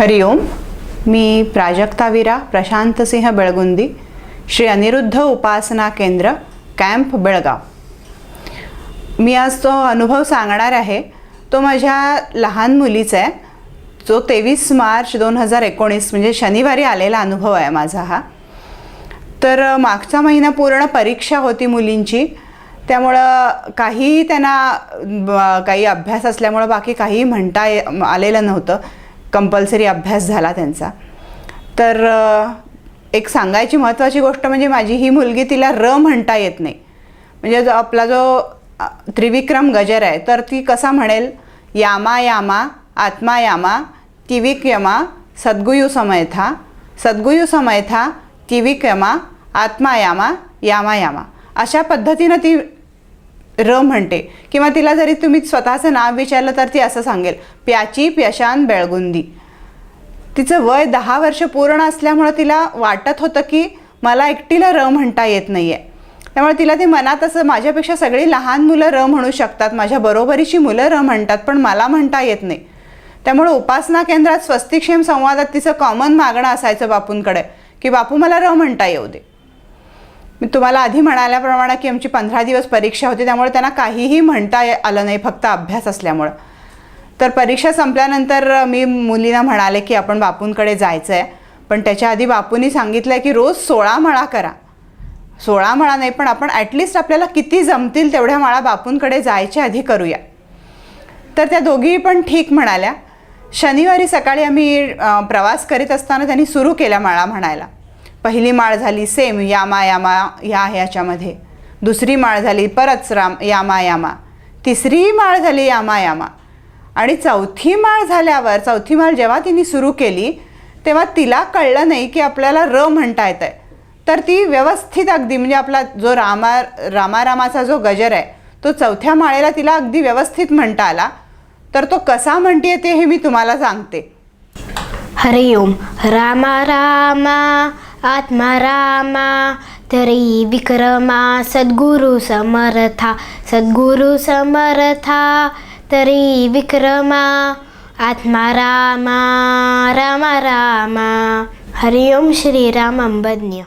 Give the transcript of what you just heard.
हरिओम. मी प्राजक्तावीरा प्रशांतसिंह बेळगुंदी, श्री अनिरुद्ध उपासना केंद्र, कॅम्प बेळगाव. मी आज तो अनुभव सांगणार आहे. तो माझ्या लहान मुलीचा आहे, जो 23 मार्च 2019 म्हणजे शनिवारी आलेला अनुभव आहे माझा हा. तर मागचा महिना पूर्ण परीक्षा होती मुलींची, त्यामुळं काही त्यांना काही अभ्यास असल्यामुळं बाकी काही म्हणता आलेलं नव्हतं. कंपल्सरी अभ्यास झाला त्यांचा. तर एक सांगायची महत्त्वाची गोष्ट म्हणजे माझी ही मुलगी, तिला र म्हणता येत नाही. म्हणजे आपला जो त्रिविक्रम गजर आहे, तर ती कसा म्हणेल, यामा यामा आत्मा यामा तिविक यमा सद्गुयु समयथा, सद्गुयु समयथा तिविक यमा आत्मा यामा यामा यामा, अशा पद्धतीनं ती र म्हणते. किंवा तिला जरी तुम्ही स्वतःचं नाव विचारलं तर ती असं सांगेल, प्याची प्यशान बेळगुंदी. तिचं वय 10 वर्ष पूर्ण असल्यामुळं तिला वाटत होतं की मला एकटीला र म्हणता येत नाही आहे. त्यामुळे तिला ते मनात असं, माझ्यापेक्षा सगळी लहान मुलं र म्हणू शकतात, माझ्या बरोबरीची मुलं र म्हणतात, पण मला म्हणता येत नाही. त्यामुळे उपासना केंद्रात स्वस्तिक्षेम संवादात तिचं कॉमन मागणं असायचं बापूंकडे की बापू मला र म्हणता येऊ दे. मी तुम्हाला आधी म्हणाल्याप्रमाणे की आमची 15 दिवस परीक्षा होती, त्यामुळे त्यांना काहीही म्हणता आलं नाही, फक्त अभ्यास असल्यामुळं. तर परीक्षा संपल्यानंतर मी मुलीला म्हणाले की आपण बापूंकडे जायचं आहे, पण त्याच्या आधी बापूंनी सांगितलं आहे की रोज 16 माळा करा. 16 माळा नाही, पण आपण ॲटलिस्ट आपल्याला किती जमतील तेवढ्या माळा बापूंकडे जायच्या आधी करूया. तर त्या दोघीही पण ठीक म्हणाल्या. शनिवारी सकाळी आम्ही प्रवास करीत असताना त्यांनी सुरू केल्या माळा म्हणायला. पहिली माळ झाली सेम यामा यामा ह्याच्यामध्ये, दुसरी माळ झाली परत यामा यामा, तिसरी माळ झाली यामा यामा, आणि चौथी माळ झाल्यावर, चौथी माळ जेव्हा तिने सुरू केली तेव्हा तिला कळलं नाही की आपल्याला र म्हणता येत आहे. तर ती व्यवस्थित अगदी, म्हणजे आपला जो रामारामाचा जो गजर आहे तो चौथ्या माळेला तिला अगदी व्यवस्थित म्हणता आला. तर तो कसा म्हणते ते हे मी तुम्हाला सांगते. हरिओम. रामा रामा आत्मा रामा तरी विक्रमा, सद्गुरु समर्था, सद्गुरु समर्था तरी विक्रमा, आत्मा रामा रामा रामा. हरिओम. श्रीराम अंबज्ञ.